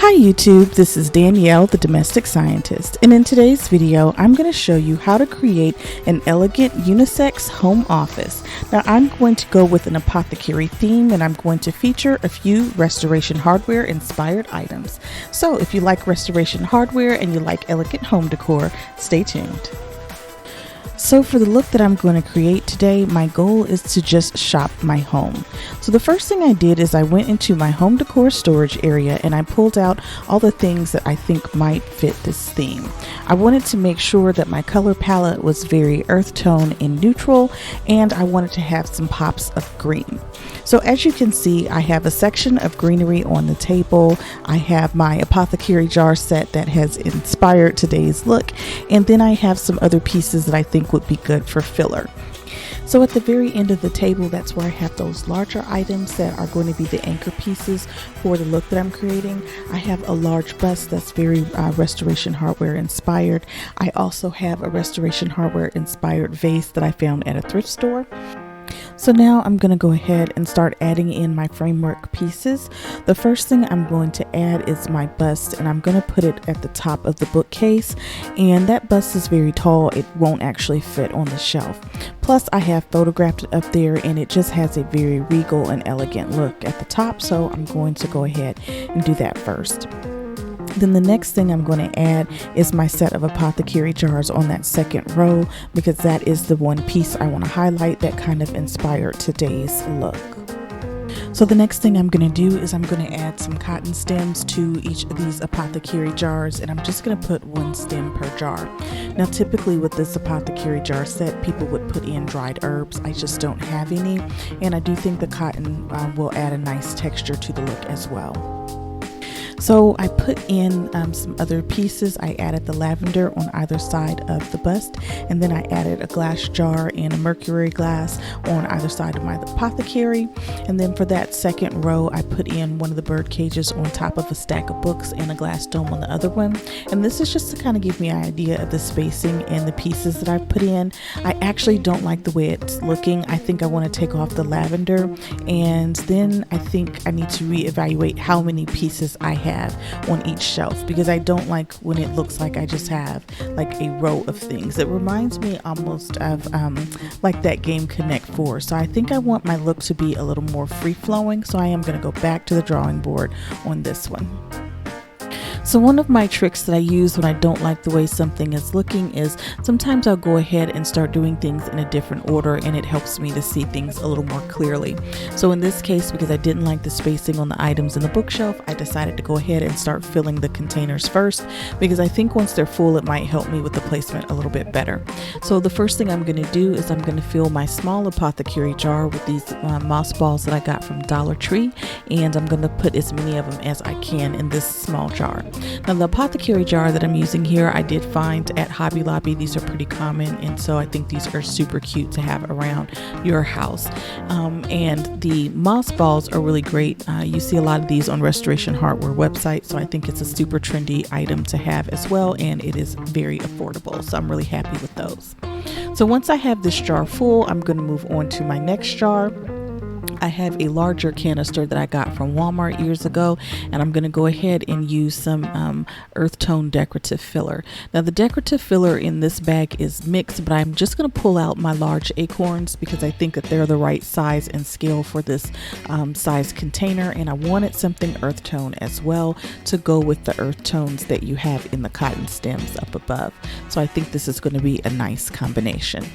Hi YouTube, this is Danielle, the domestic scientist, and in today's video I'm going to show you how to create an elegant unisex home office. Now I'm going to go with an apothecary theme, and I'm going to feature a few restoration hardware inspired items. So if you like restoration hardware and you like elegant home decor, stay tuned. So for the look that I'm going to create today, my goal is to just shop my home. So the first thing I did is I went into my home decor storage area and I pulled out all the things that I think might fit this theme. I wanted to make sure that my color palette was very earth tone and neutral, and I wanted to have some pops of green. So as you can see, I have a section of greenery on the table. I have my apothecary jar set that has inspired today's look, and then I have some other pieces that I think would be good for filler. So at the very end of the table, that's where I have those larger items that are going to be the anchor pieces for the look that I'm creating. I have a large bust that's very restoration hardware inspired. I also have a restoration hardware inspired vase that I found at a thrift store. So now I'm going to go ahead and start adding in my framework pieces. The first thing I'm going to add is my bust, and I'm going to put it at the top of the bookcase, and that bust is very tall. It won't actually fit on the shelf. Plus I have photographed it up there, and it just has a very regal and elegant look at the top, so I'm going to go ahead and do that first. Then the next thing I'm going to add is my set of apothecary jars on that second row, because that is the one piece I want to highlight that kind of inspired today's look. So the next thing I'm going to do is I'm going to add some cotton stems to each of these apothecary jars, and I'm just going to put one stem per jar. Now typically with this apothecary jar set, people would put in dried herbs. I just don't have any, and I do think the cotton will add a nice texture to the look as well. So I put in some other pieces. I added the lavender on either side of the bust, and then I added a glass jar and a mercury glass on either side of my apothecary. And then for that second row, I put in one of the bird cages on top of a stack of books and a glass dome on the other one. And this is just to kind of give me an idea of the spacing and the pieces that I've put in. I actually don't like the way it's looking. I think I want to take off the lavender, and then I think I need to reevaluate how many pieces I have on each shelf, because I don't like when it looks like I just have like a row of things. It reminds me almost of like that game Connect 4. So I think I want my look to be a little more free-flowing, so I am going to go back to the drawing board on this one. So one of my tricks that I use when I don't like the way something is looking is sometimes I'll go ahead and start doing things in a different order, and it helps me to see things a little more clearly. So in this case, because I didn't like the spacing on the items in the bookshelf, I decided to go ahead and start filling the containers first, because I think once they're full, it might help me with the placement a little bit better. So the first thing I'm going to do is I'm going to fill my small apothecary jar with these moss balls that I got from Dollar Tree, and I'm going to put as many of them as I can in this small jar. Now the apothecary jar that I'm using here, I did find at Hobby Lobby. These are pretty common, and so I think these are super cute to have around your house. And the moss balls are really great. You see a lot of these on restoration hardware websites, so I think it's a super trendy item to have as well, and it is very affordable, so I'm really happy with those. So once I have this jar full, I'm going to move on to my next jar. I have a larger canister that I got from Walmart years ago, and I'm going to go ahead and use some earth tone decorative filler. Now the decorative filler in this bag is mixed, but I'm just going to pull out my large acorns because I think that they're the right size and scale for this size container, and I wanted something earth tone as well to go with the earth tones that you have in the cotton stems up above. So I think this is going to be a nice combination.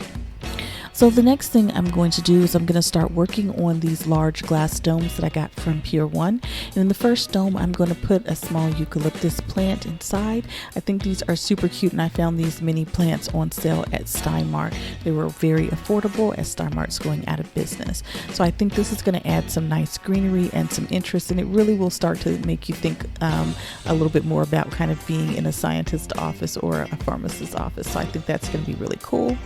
So the next thing I'm going to do is I'm going to start working on these large glass domes that I got from Pier 1. And in the first dome, I'm going to put a small eucalyptus plant inside. I think these are super cute, and I found these mini plants on sale at Steinmart. They were very affordable as Steinmart's going out of business. So I think this is going to add some nice greenery and some interest, and it really will start to make you think a little bit more about kind of being in a scientist's office or a pharmacist's office. So I think that's going to be really cool.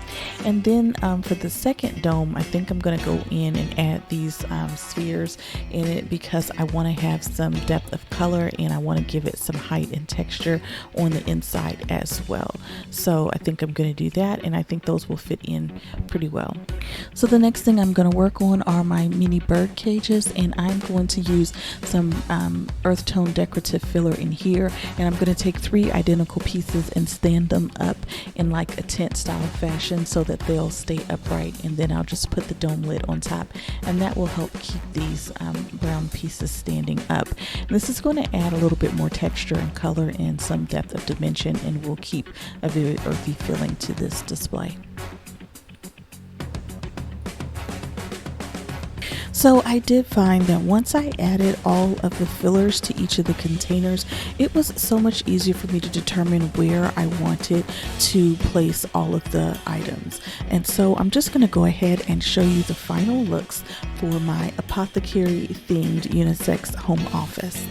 And then for the second dome, I think I'm going to go in and add these spheres in it because I want to have some depth of color and I want to give it some height and texture on the inside as well. So I think I'm going to do that, and I think those will fit in pretty well. So the next thing I'm going to work on are my mini bird cages, and I'm going to use some earth tone decorative filler in here, and I'm going to take 3 identical pieces and stand them up in like a tent style fashion so that they'll stay upright, and then I'll just put the dome lid on top, and that will help keep these brown pieces standing up. And this is going to add a little bit more texture and color and some depth of dimension, and will keep a very earthy feeling to this display. So I did find that once I added all of the fillers to each of the containers, it was so much easier for me to determine where I wanted to place all of the items. And so I'm just going to go ahead and show you the final looks for my Apothecary themed unisex home office.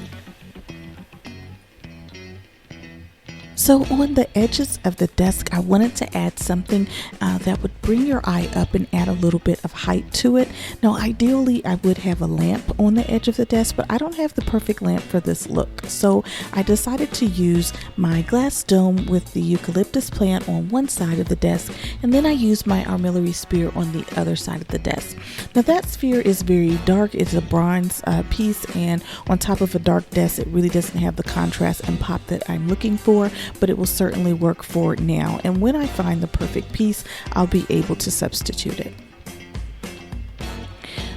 So on the edges of the desk, I wanted to add something that would bring your eye up and add a little bit of height to it. Now, ideally, I would have a lamp on the edge of the desk, but I don't have the perfect lamp for this look. So I decided to use my glass dome with the eucalyptus plant on one side of the desk, and then I used my armillary sphere on the other side of the desk. Now that sphere is very dark. It's a bronze piece, and on top of a dark desk, it really doesn't have the contrast and pop that I'm looking for, but it will certainly work for now. And when I find the perfect piece, I'll be able to substitute it.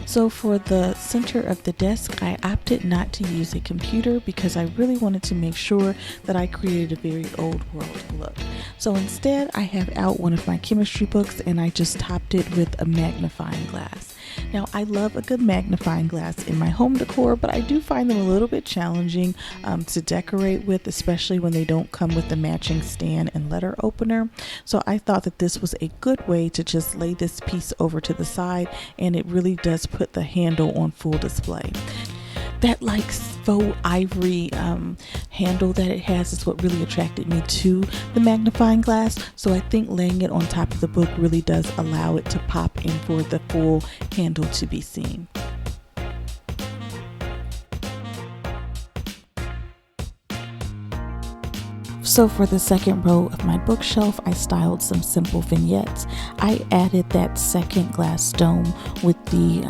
So for the center of the desk, I opted not to use a computer because I really wanted to make sure that I created a very old world look. So instead, I have out one of my chemistry books, and I just topped it with a magnifying glass. Now, I love a good magnifying glass in my home decor, but I do find them a little bit challenging to decorate with, especially when they don't come with the matching stand and letter opener. So I thought that this was a good way to just lay this piece over to the side, and it really does put the handle on full display. That like faux ivory handle that it has is what really attracted me to the magnifying glass. So I think laying it on top of the book really does allow it to pop in for the full handle to be seen. So for the second row of my bookshelf, I styled some simple vignettes. I added that second glass dome with the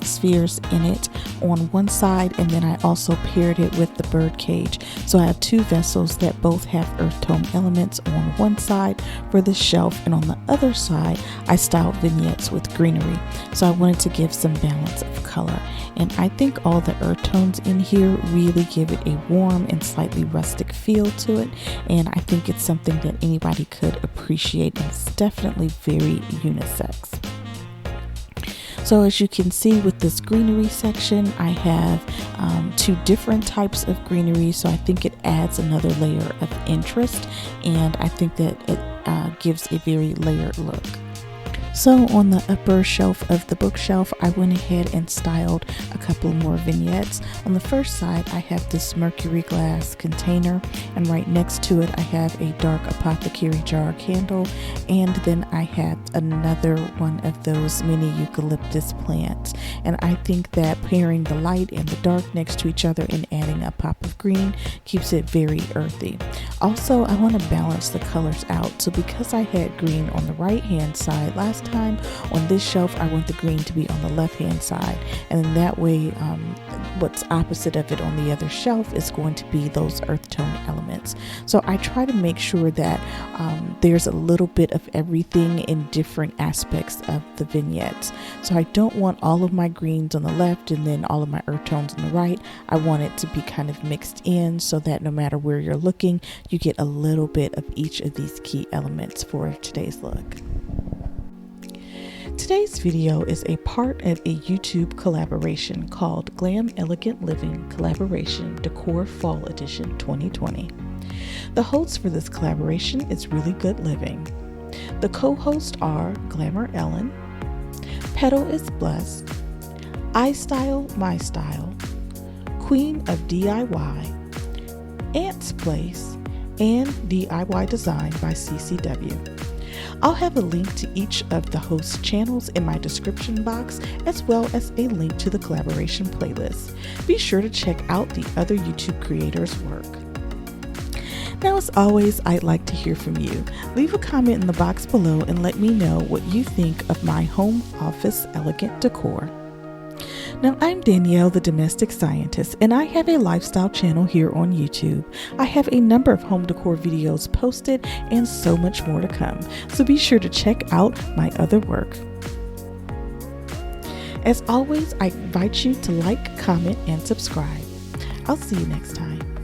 spheres in it on one side, and then I also paired it with the bird cage. So I have 2 vessels that both have earth tone elements on one side for the shelf, and on the other side I styled vignettes with greenery. So I wanted to give some balance of color, and I think all the earth tones in here really give it a warm and slightly rustic feel to it, and I think it's something that anybody could appreciate, and it's definitely very unisex. So as you can see with this greenery section, I have 2 different types of greenery, so I think it adds another layer of interest, and I think that it gives a very layered look. So on the upper shelf of the bookshelf, I went ahead and styled a couple more vignettes. On the first side, I have this mercury glass container, and right next to it, I have a dark Apothecary jar candle, and then I have another one of those mini eucalyptus plants. And I think that pairing the light and the dark next to each other and adding a pop of green keeps it very earthy. Also, I want to balance the colors out. So because I had green on the right hand side last time, on this shelf I want the green to be on the left hand side, and then that way what's opposite of it on the other shelf is going to be those earth tone elements. So I try to make sure that there's a little bit of everything in different aspects of the vignettes. So I don't want all of my greens on the left and then all of my earth tones on the right. I want it to be kind of mixed in so that no matter where you're looking, you get a little bit of each of these key elements for today's look. Today's video is a part of a YouTube collaboration called Glam Elegant Living Collaboration Decor Fall Edition 2020. The host for this collaboration is Really Good Living. The co-hosts are Glamour Ellen, Petal is Blessed, I Style My Style, Queen of DIY, Ant's Place, and DIY Design by CCW. I'll have a link to each of the host channels in my description box, as well as a link to the collaboration playlist. Be sure to check out the other YouTube creators' work. Now, as always, I'd like to hear from you. Leave a comment in the box below and let me know what you think of my home office elegant decor. Now, I'm Danielle, the Domestic Scientist, and I have a lifestyle channel here on YouTube. I have a number of home decor videos posted and so much more to come, so be sure to check out my other work. As always, I invite you to like, comment, and subscribe. I'll see you next time.